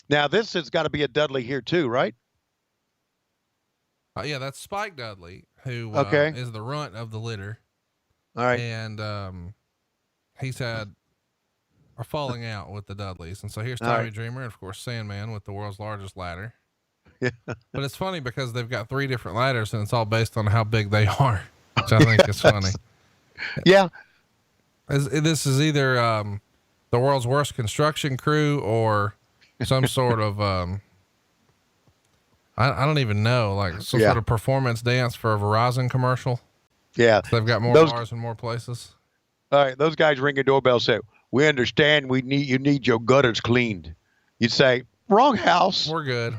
Now this has got to be a Dudley here too, right? Yeah, that's Spike Dudley, who Okay. is the runt of the litter, All right. and he's had a falling out with the Dudleys, and so here's All Tommy right. Dreamer, and of course Sandman with the world's largest ladder. Yeah. But it's funny because they've got 3 different ladders, and it's all based on how big they are, which I think is funny. Yeah. This is either the world's worst construction crew or some sort of I don't even know, like some sort of performance dance for a Verizon commercial. Yeah. So they've got more bars in more places. All right. Those guys ring a doorbell, say, "We understand you need your gutters cleaned." You'd say, "Wrong house. We're good."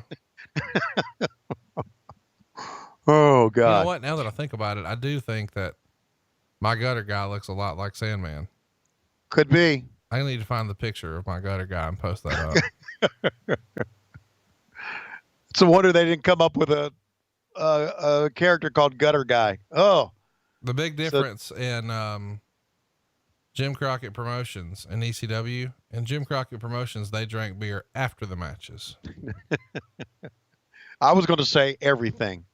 Oh God. You know what? Now that I think about it, I do think that my gutter guy looks a lot like Sandman. Could be. I need to find the picture of my gutter guy and post that up. It's a wonder they didn't come up with a character called Gutter Guy. Oh, the big difference in Jim Crockett Promotions and ECW, and Jim Crockett Promotions, they drank beer after the matches. I was going to say everything.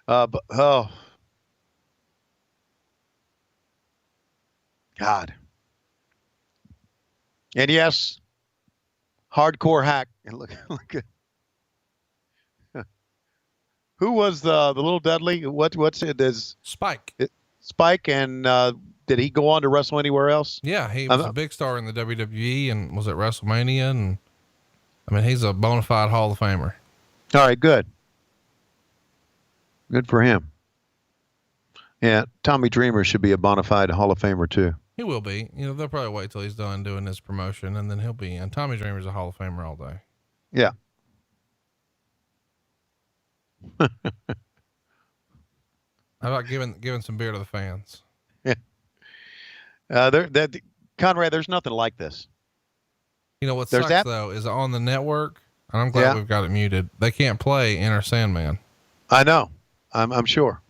But oh God. And yes, hardcore hack. And look at who was the little Dudley? What's it? Is Spike? Spike, and did he go on to wrestle anywhere else? Yeah, he was a big star in the WWE and was at WrestleMania, and I mean he's a bona fide Hall of Famer. All right, good. Good for him. Yeah, Tommy Dreamer should be a bona fide Hall of Famer too. He will be. You know, they'll probably wait till he's done doing his promotion, and then he'll be. And Tommy Dreamer's a Hall of Famer all day. Yeah. How about giving some beer to the fans? Yeah. Conrad, there's nothing like this. You know what sucks though is on the network, and I'm glad we've got it muted. They can't play Enter Sandman. I know. I'm sure.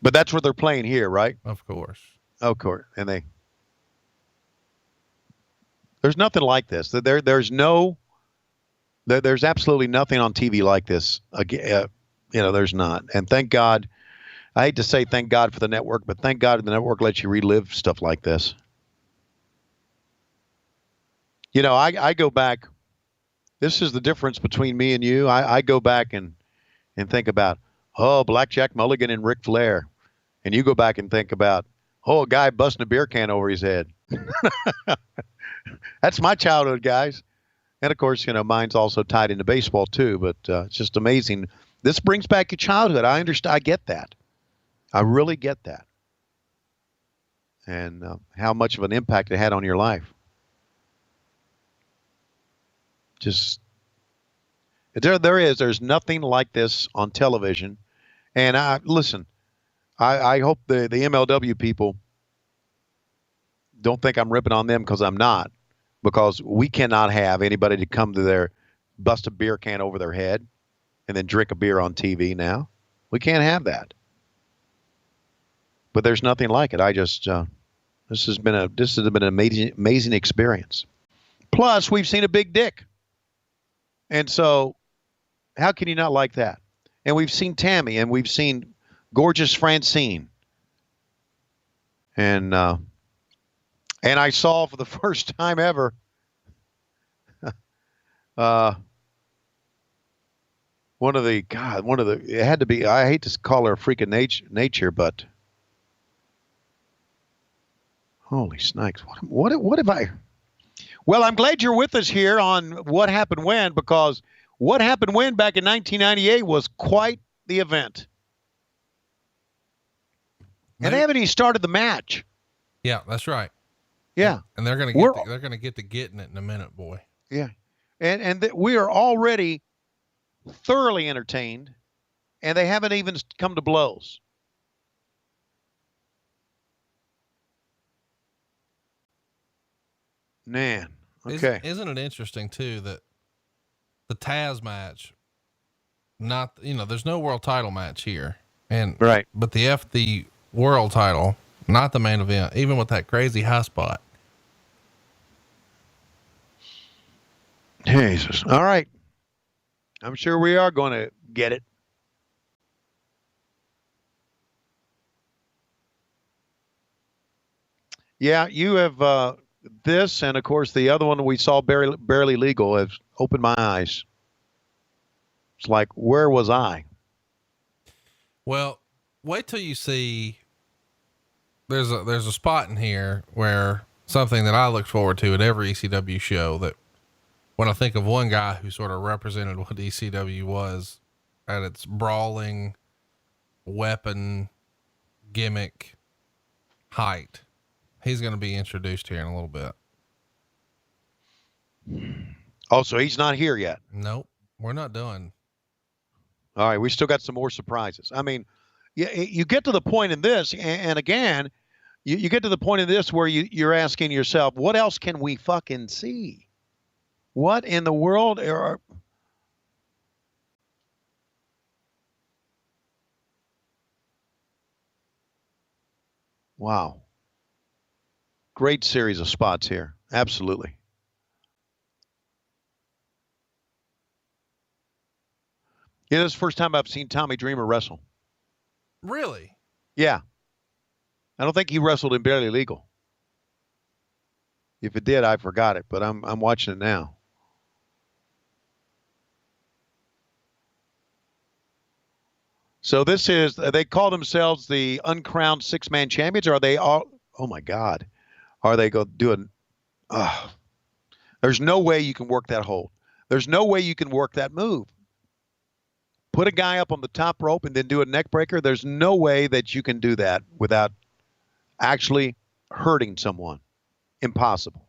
But that's what they're playing here, right? Of course. Of course. And there's nothing like this. There's absolutely nothing on TV like this. There's not. And thank God. I hate to say thank God for the network, but thank God the network lets you relive stuff like this. You know, I go back. This is the difference between me and you. I go back and think about, Blackjack Mulligan and Ric Flair. And you go back and think about, a guy busting a beer can over his head. That's my childhood, guys. And of course, mine's also tied into baseball too, but it's just amazing. This brings back your childhood. I understand. I get that. I really get that. And how much of an impact it had on your life. Just there's nothing like this on television. And I hope the MLW people don't think I'm ripping on them, because I'm not, because we cannot have anybody to come to their bust a beer can over their head and then drink a beer on TV now. We can't have that. But there's nothing like it. This has been an amazing experience. Plus, we've seen a big dick. And so how can you not like that? And we've seen Tammy, and we've seen gorgeous Francine. And I saw for the first time ever, it had to be, I hate to call her a freak of nature, but holy snakes. What have I? Well, I'm glad you're with us here on What Happened When, because What Happened When back in 1998 was quite the event. And they haven't even started the match. Yeah, that's right. Yeah. And they're going to get to getting it in a minute, boy. Yeah. And we are already thoroughly entertained, and they haven't even come to blows. Man. Okay. Isn't it interesting too that the Taz match, there's no world title match here, and right, but the world title, not the main event, even with that crazy high spot. Jesus. All right. I'm sure we are going to get it. Yeah, you have this, and of course the other one we saw, barely legal, has opened my eyes. It's like, where was I? Well, wait till you see. There's a spot in here where something that I look forward to at every ECW show, that when I think of one guy who sort of represented what ECW was at its brawling, weapon, gimmick height, he's going to be introduced here in a little bit. Oh, so he's not here yet. Nope, we're not done. All right, we still got some more surprises. I mean, you get to the point in this, and again, you get to the point in this where you're asking yourself, what else can we fucking see? What in the world are... Wow. Great series of spots here. Absolutely. Yeah, this is the first time I've seen Tommy Dreamer wrestle. Really? Yeah. I don't think he wrestled in Barely Legal. If it did, I forgot it, but I'm watching it now. So this is, they call themselves the uncrowned six-man champions, or are they all, oh my God, are they doing, there's no way you can work that hold. There's no way you can work that move. Put a guy up on the top rope and then do a neck breaker. There's no way that you can do that without actually hurting someone. Impossible.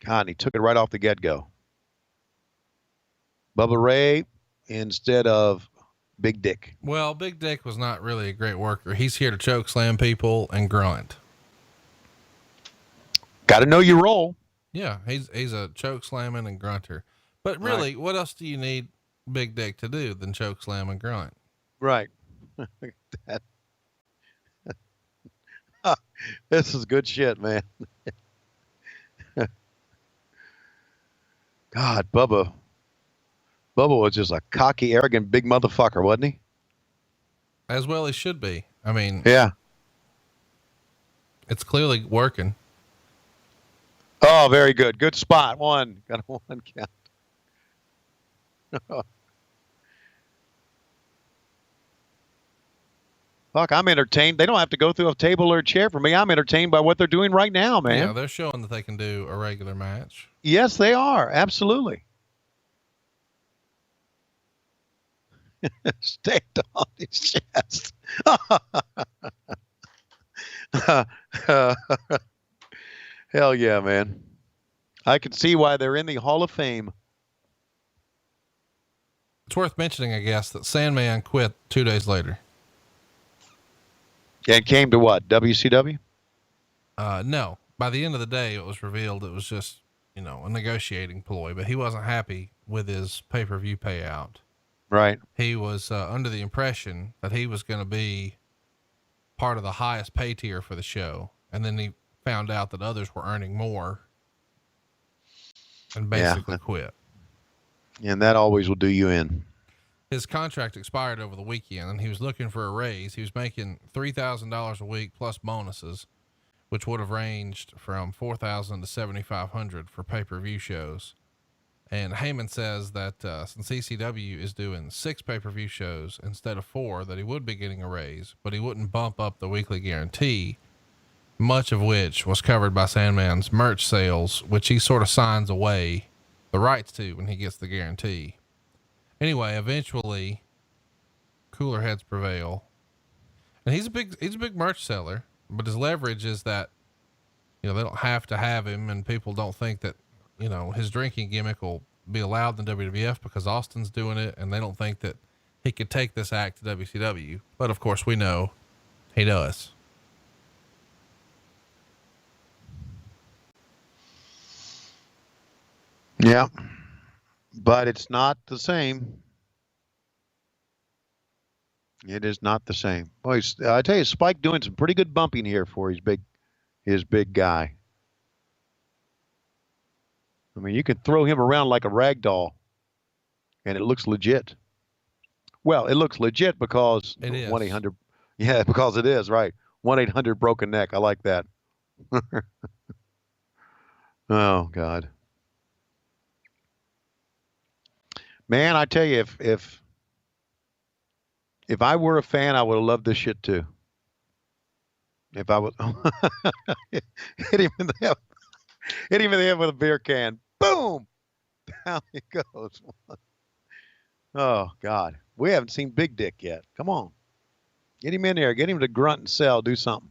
God, he took it right off the get-go. Bubba Ray instead of Big Dick. Well, Big Dick was not really a great worker. He's here to choke slam people and grunt. Got to know your role. Yeah, he's a choke slamming and grunter. But really, what else do you need Big Dick to do than choke slam and grunt? Right. This is good shit, man. God, Bubba was just a cocky, arrogant, big motherfucker, wasn't he? As well he should be. I mean, yeah, it's clearly working. Oh, very good. Good spot. One. Got a one count. Fuck, I'm entertained. They don't have to go through a table or a chair for me. I'm entertained by what they're doing right now, man. Yeah, they're showing that they can do a regular match. Yes, they are. Absolutely. Staked on his chest. Hell yeah, man. I can see why they're in the Hall of Fame. It's worth mentioning, I guess, that Sandman quit 2 days later. And came to what? WCW? No. By the end of the day, it was revealed it was just, a negotiating ploy, but he wasn't happy with his pay-per-view payout. Right. He was under the impression that he was going to be part of the highest pay tier for the show. And then he found out that others were earning more and basically quit. And that always will do you in. His contract expired over the weekend and he was looking for a raise. He was making $3,000 a week plus bonuses, which would have ranged from $4,000 to $7,500 for pay-per-view shows. And Heyman says that since ECW is doing 6 pay-per-view shows instead of 4, that he would be getting a raise, but he wouldn't bump up the weekly guarantee, much of which was covered by Sandman's merch sales, which he sort of signs away the rights to when he gets the guarantee. Anyway, eventually cooler heads prevail, and he's a big merch seller, but his leverage is that, they don't have to have him, and people don't think that, his drinking gimmick will be allowed in WWF because Austin's doing it, and they don't think that he could take this act to WCW. But of course we know he does. Yeah, but it's not the same. It is not the same. Boy, I tell you, Spike doing some pretty good bumping here for his big guy. I mean, you can throw him around like a rag doll, and it looks legit. Well, it looks legit because It is. 1-800. Yeah, because it is, right. 1-800 broken neck. I like that. Oh, God. Man, I tell you, if I were a fan, I would have loved this shit too. If I was hit him in the head, with a beer can. Boom! Down he goes. Oh, God. We haven't seen Big Dick yet. Come on. Get him in there. Get him to grunt and sell. Do something.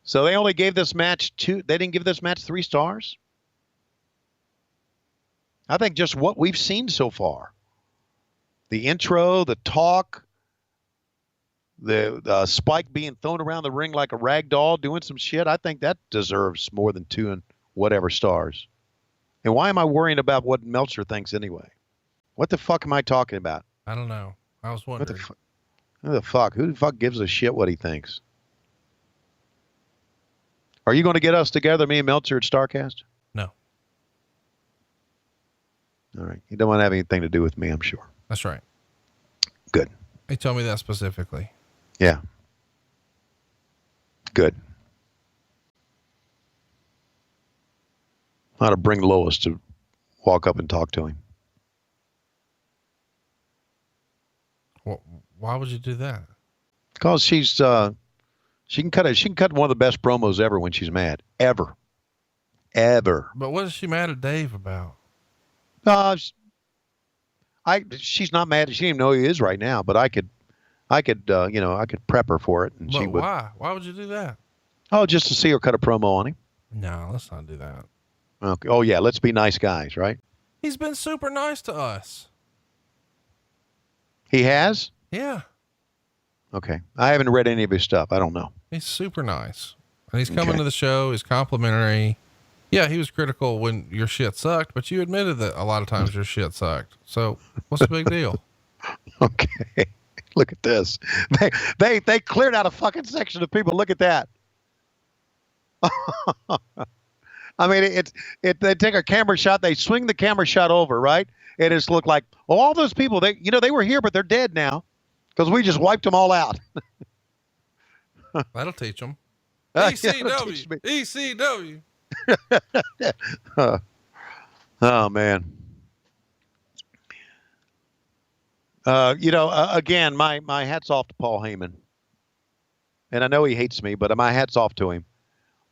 So they only gave this match they didn't give this match 3 stars? I think just what we've seen so far. The intro, the talk, the Spike being thrown around the ring like a rag doll doing some shit. I think that deserves more than 2 and whatever stars. And why am I worrying about what Meltzer thinks anyway? What the fuck am I talking about? I don't know. I was wondering. Who the fuck gives a shit what he thinks? Are you going to get us together, me and Meltzer at Starrcast? No. All right. You don't want to have anything to do with me, I'm sure. That's right. Good. He told me that specifically. Yeah. Good. I ought to bring Lois to walk up and talk to him. Well, why would you do that? Because she can cut one of the best promos ever when she's mad. Ever. But what is she mad at Dave about? She's not mad. She didn't even know who he is right now, but I could prep her for it, and But she would. Why? Why would you do that? Oh, just to see her cut a promo on him. No, let's not do that. Okay. Oh yeah, let's be nice guys, right? He's been super nice to us. He has? Yeah. Okay. I haven't read any of his stuff. I don't know. He's super nice. And he's coming to the show. He's complimentary. Yeah, he was critical when your shit sucked, but you admitted that a lot of times your shit sucked. So what's the big deal? Okay. Look at this. They cleared out a fucking section of people. Look at that. I mean, they take a camera shot, they swing the camera shot over, right? And it's looked like, well, all those people, they were here, but they're dead now because we just wiped them all out. That'll teach them. ECW. ECW. Oh man. Again, my hat's off to Paul Heyman. And I know he hates me, but my hat's off to him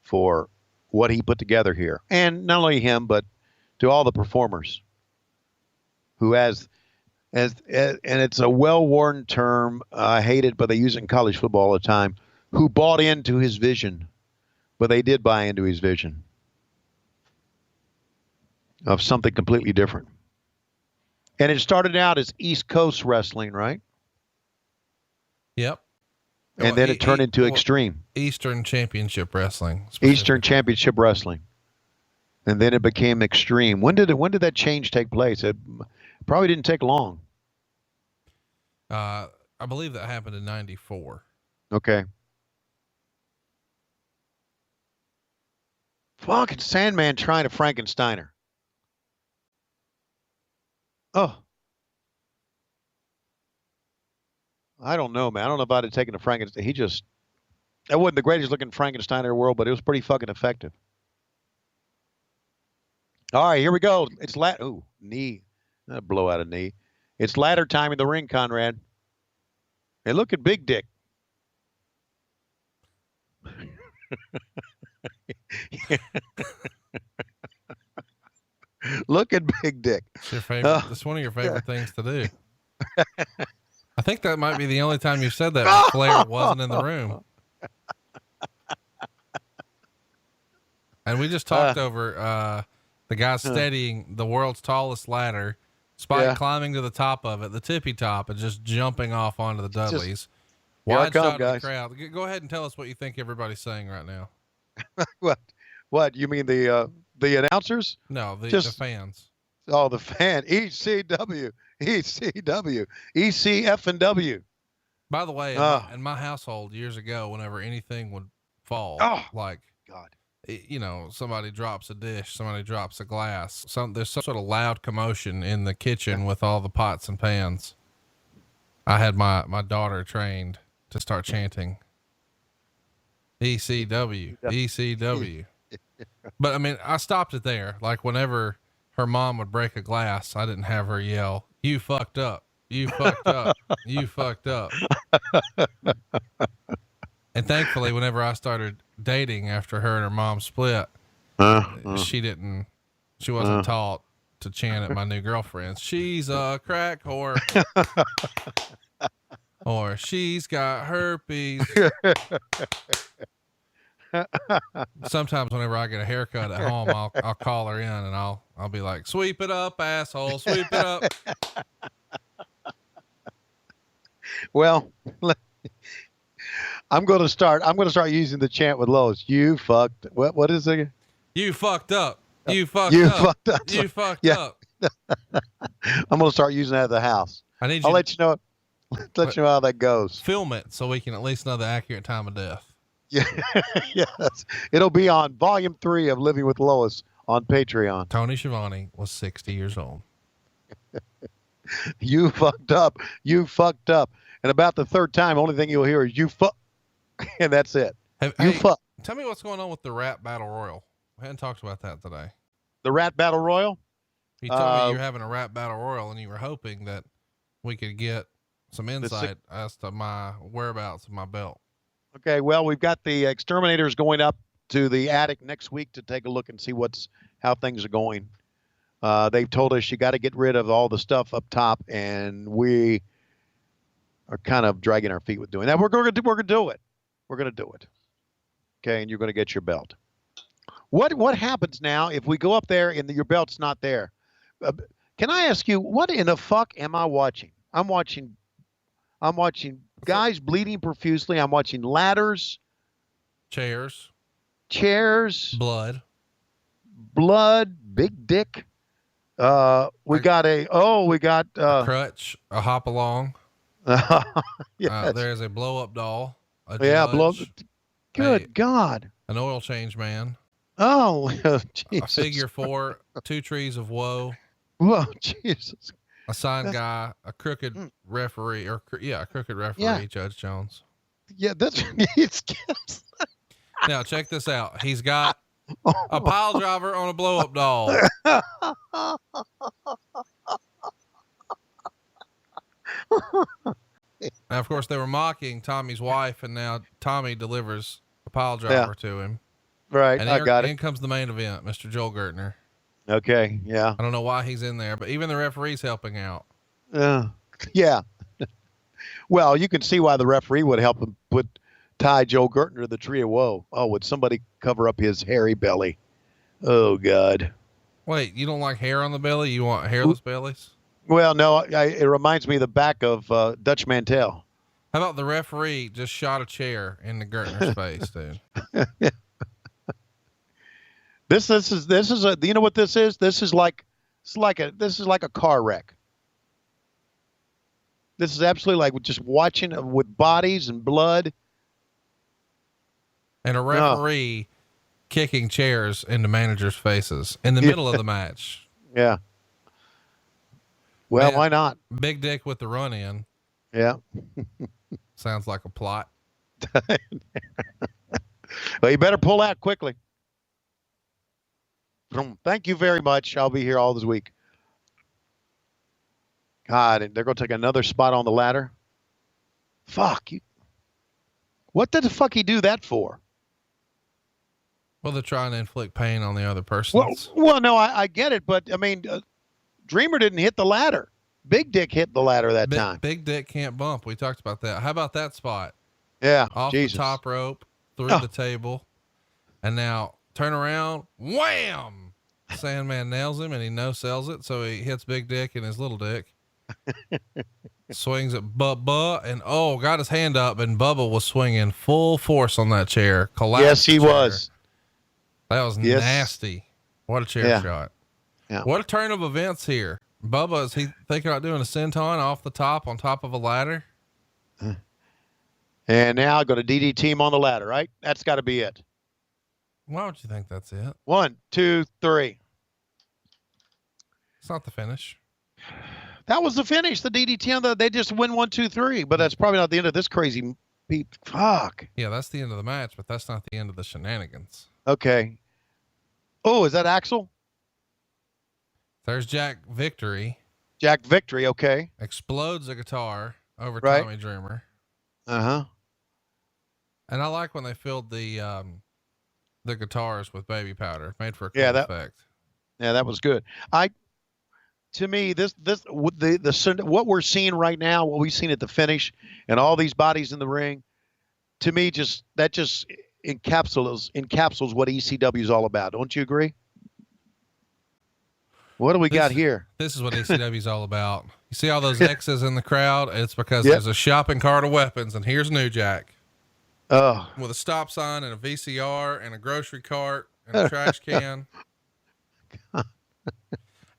for what he put together here. And not only him, but to all the performers who and it's a well-worn term. I hate it, but they use it in college football all the time, who bought into his vision, but they did buy into his vision of something completely different. And it started out as East Coast wrestling, right? Yep. And then it turned into Extreme. Eastern Championship Wrestling. Eastern Championship Wrestling. And then it became Extreme. When did that change take place? It probably didn't take long. I believe that happened in 94. Okay. Fucking Sandman trying to Frankensteiner. Oh. I don't know, man. I don't know about it taking a Frankenstein. That wasn't the greatest looking Frankenstein in the world, but it was pretty fucking effective. All right, here we go. It's knee. Blow out a knee. It's ladder time in the ring, Conrad. And look at Big Dick. Look at Big Dick. It's your favorite. It's one of your favorite things to do. I think that might be the only time you've said that when Flair wasn't in the room. And we just talked over the guy steadying the world's tallest ladder, Spike climbing to the top of it, the tippy top, and just jumping off onto the Dudleys. Wide shot of the crowd. Go ahead and tell us what you think everybody's saying right now. What? You mean the announcers? No, the fans. Oh, the fan. ECW, ECF and W. By the way, in my household years ago, whenever anything would fall, like God, you know, somebody drops a dish, somebody drops a glass, there's some sort of loud commotion in the kitchen with all the pots and pans. I had my daughter trained to start chanting ECW, ECW. But I mean, I stopped it there. Like whenever her mom would break a glass, I didn't have her yell, "You fucked up, you fucked up, you fucked up." And thankfully, whenever I started dating after her and her mom split, she wasn't taught to chant at my new girlfriends. She's a crack whore. Or she's got herpes. Sometimes whenever I get a haircut at home, I'll call her in and I'll be like, "Sweep it up, asshole, sweep it up." Well, I'm going to start using the chant with Lois. You fucked. What is it? You fucked up. You fucked up. You fucked up. I'm going to start using that at the house. I'll let you know. Let you know how that goes. Film it so we can at least know the accurate time of death. Yeah. Yes. It'll be on volume 3 of Living with Lois on Patreon. Tony Schiavone was 60 years old. You fucked up. You fucked up. And about the third time, only thing you'll hear is you fuck. And that's it. Fuck. Tell me what's going on with the Rat Battle Royal. We hadn't talked about that today. The Rat Battle Royal? You told me you were having a Rat Battle Royal and you were hoping that we could get some insight as to my whereabouts of my belt. Okay, well, we've got the exterminators going up to the attic next week to take a look and see how things are going. They've told us you got to get rid of all the stuff up top, and we are kind of dragging our feet with doing that. We're going to do it. We're going to do it. Okay, and you're going to get your belt. What happens now if we go up there and your belt's not there? Can I ask you, what in the fuck am I watching? I'm watching guys bleeding profusely. I'm watching ladders, chairs, blood, big dick. We got a crutch, a hop along. Yes. There's a blow up doll. Good God. An oil change man. Oh, Jesus. A figure 4, 2 trees of woe. Whoa, Jesus. A sign guy, a crooked referee, a crooked referee, Judge Jones. Yeah, that's Now check this out. He's got a pile driver on a blow up doll. Now, of course, they were mocking Tommy's wife, and now Tommy delivers a pile driver to him. Right, and I got it. In comes the main event, Mr. Joel Gertner. Okay, yeah. I don't know why he's in there, but even the referee's helping out. Yeah. Well, you can see why the referee would help him tie Joel Gertner to the tree of woe. Oh, would somebody cover up his hairy belly? Oh, God. Wait, you don't like hair on the belly? You want hairless bellies? Well, no, it reminds me of the back of Dutch Mantel. How about the referee just shot a chair in the Gertner's face, dude? This is a, you know what this is? This is like a car wreck. This is absolutely like just watching with bodies and blood. And a referee kicking chairs into managers' faces in the middle of the match. Yeah. Well, Man, why not? Big dick with the run in. Yeah. Sounds like a plot. Well, you better pull out quickly. Thank you very much. I'll be here all this week. God, and they're going to take another spot on the ladder. Fuck you. What did the fuck he do that for? Well, they're trying to inflict pain on the other person. Well, no, I get it, but I mean, Dreamer didn't hit the ladder. Big Dick hit the ladder that time. Big Dick can't bump. We talked about that. How about that spot? Yeah, off Jesus. The top rope, through the table, and now turn around, wham! Sandman nails him, and he no-sells it, so he hits Big Dick and his little dick. Swings at Bubba, and got his hand up, and Bubba was swinging full force on that chair. Collapsed. Yes, he was. That was nasty. What a chair shot. Yeah. What a turn of events here. Bubba, is he thinking about doing a senton off the top on top of a ladder? And now go to DDT him on the ladder, right? That's got to be it. Why would you think that's it? 1, 2, 3. It's not the finish. That was the finish. The DDT. They just win 1, 2, 3. But that's probably not the end of this crazy. Fuck. Yeah, that's the end of the match, but that's not the end of the shenanigans. Okay. Oh, is that Axel? There's Jack Victory. Jack Victory. Okay. Explodes a guitar over Tommy Dreamer. Uh-huh. And I like when they filled the guitars with baby powder, made for a cool effect. Yeah, that was good. To me, what we're seeing right now, what we've seen at the finish, and all these bodies in the ring, to me, just encapsulates what ECW is all about. Don't you agree? What do we got here? This is what ECW is all about. You see all those X's in the crowd? It's because there's a shopping cart of weapons, and here's New Jack. Oh. With a stop sign and a VCR and a grocery cart and a trash can.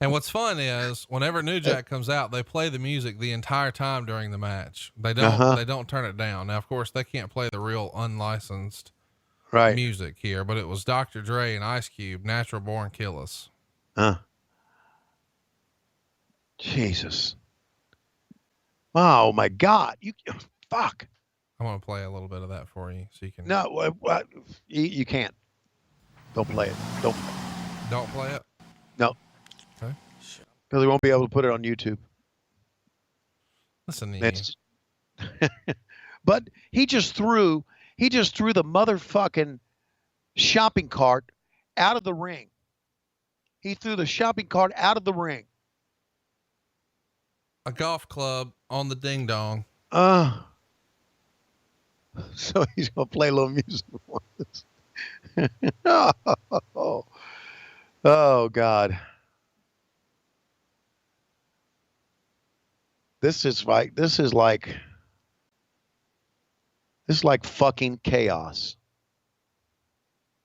And what's fun is whenever New Jack comes out, they play the music the entire time during the match. They don't turn it down. Now, of course, they can't play the real unlicensed music here, but it was Dr. Dre and Ice Cube, Natural Born Killers. Jesus. Oh my God. Fuck. I'm going to play a little bit of that for you so you can. No, you can't. Don't play it. Don't play it. No. Okay. Because we won't be able to put it on YouTube. Listen to you. But he just threw the motherfucking shopping cart out of the ring. He threw the shopping cart out of the ring. A golf club on the ding dong. So he's going to play a little music for us. Oh, God. This is like fucking chaos.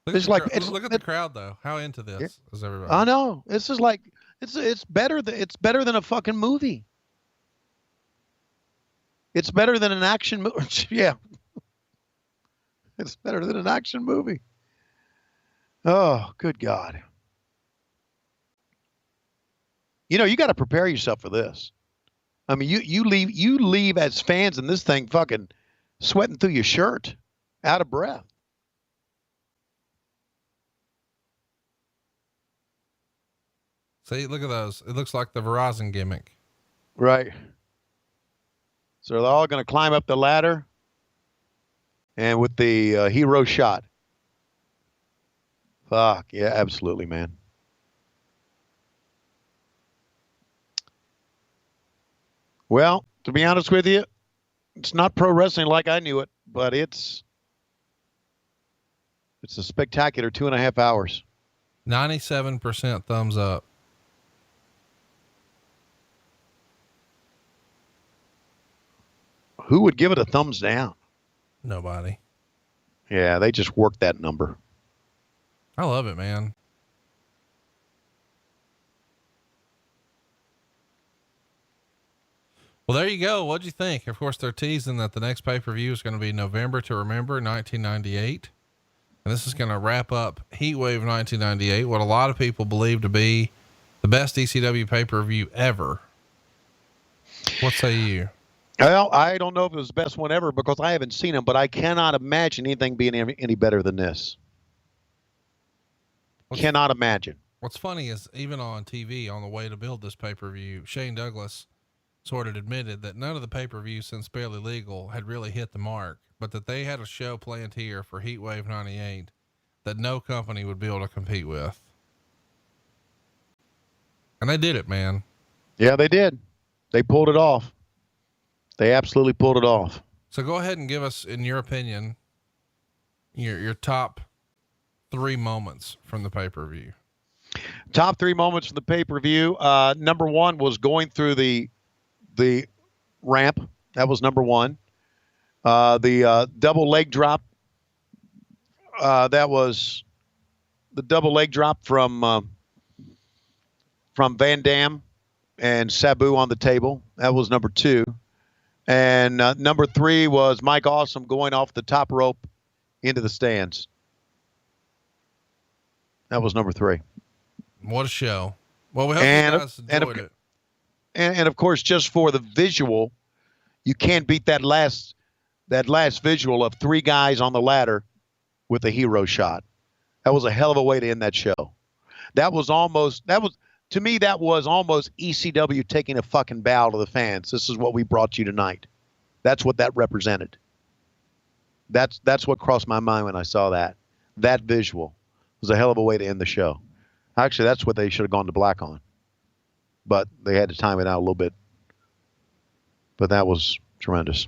Look at the crowd though. How into this is everybody? I know. This is like, it's better than a fucking movie. It's better than an action movie. Yeah. It's better than an action movie. Oh, good God. You got to prepare yourself for this. I mean, you leave as fans in this thing fucking sweating through your shirt, out of breath. See, look at those. It looks like the Verizon gimmick. Right. So they're all going to climb up the ladder and with the hero shot. Fuck. Yeah, absolutely, man. Well, to be honest with you, it's not pro wrestling like I knew it, but it's a spectacular 2.5 hours. 97% thumbs up. Who would give it a thumbs down? Nobody. Yeah, they just worked that number. I love it, man. Well, there you go. What'd you think? Of course, they're teasing that the next pay-per-view is going to be November to Remember 1998. And this is going to wrap up Heatwave 1998, what a lot of people believe to be the best ECW pay-per-view ever. What say you? Well, I don't know if it was the best one ever because I haven't seen them, but I cannot imagine anything being any better than this. Cannot imagine. What's funny is even on TV on the way to build this pay-per-view, Shane Douglas sort of admitted that none of the pay-per-views since Barely Legal had really hit the mark, but that they had a show planned here for Heatwave 98 that no company would be able to compete with. And they did it, man. Yeah, they did. They pulled it off. They absolutely pulled it off. So go ahead and give us, in your opinion, your top 3 moments from the pay-per-view. Top 3 moments from the pay-per-view. Number 1 was going through the ramp. That was number 1. The double leg drop. That was the double leg drop from Van Dam and Sabu on the table. That was number 2. And number 3 was Mike Awesome going off the top rope into the stands. That was number 3. What a show. Well, we hope you guys enjoyed it. And of course, just for the visual, you can't beat that last visual of 3 guys on the ladder with a hero shot. That was a hell of a way to end that show. To me, that was almost ECW taking a fucking bow to the fans. This is what we brought you tonight. That's what that represented. That's what crossed my mind when I saw that. That visual was a hell of a way to end the show. Actually, that's what they should have gone to black on. But they had to time it out a little bit. But that was tremendous.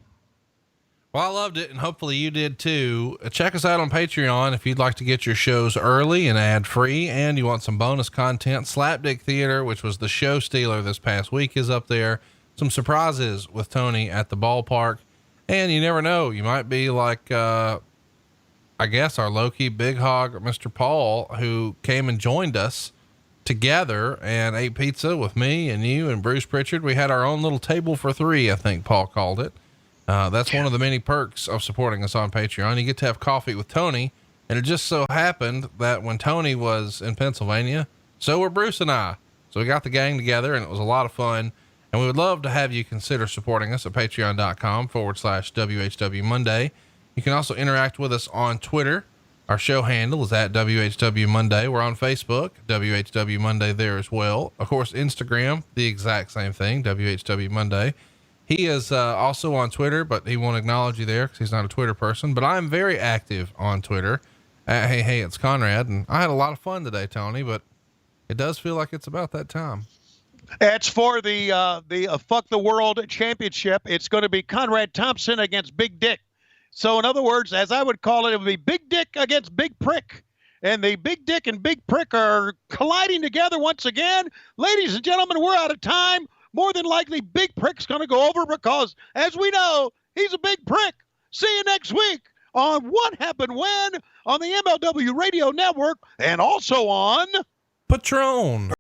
Well, I loved it, and hopefully you did too. Check us out on Patreon if you'd like to get your shows early and ad-free, and you want some bonus content. Slapdick Theater, which was the show stealer this past week, is up there. Some surprises with Tony at the ballpark. And you never know, you might be like, I guess our low-key big hog, Mr. Paul, who came and joined us together and ate pizza with me and you and Bruce Pritchard. We had our own little table for 3, I think Paul called it. That's one of the many perks of supporting us on Patreon. You get to have coffee with Tony. And it just so happened that when Tony was in Pennsylvania, so were Bruce and I. So we got the gang together and it was a lot of fun. And we would love to have you consider supporting us at patreon.com/WHW Monday. You can also interact with us on Twitter. Our show handle is at WHW Monday. We're on Facebook, WHW Monday there as well. Of course, Instagram, the exact same thing, WHW Monday. He is also on Twitter, but he won't acknowledge you there because he's not a Twitter person. But I'm very active on Twitter. Hey, it's Conrad. And I had a lot of fun today, Tony, but it does feel like it's about that time. It's for the Fuck the World Championship. It's going to be Conrad Thompson against Big Dick. So in other words, as I would call it, it would be Big Dick against Big Prick. And the Big Dick and Big Prick are colliding together once again. Ladies and gentlemen, we're out of time. More than likely, Big Prick's going to go over because, as we know, he's a big prick. See you next week on What Happened When on the MLW Radio Network and also on Patron.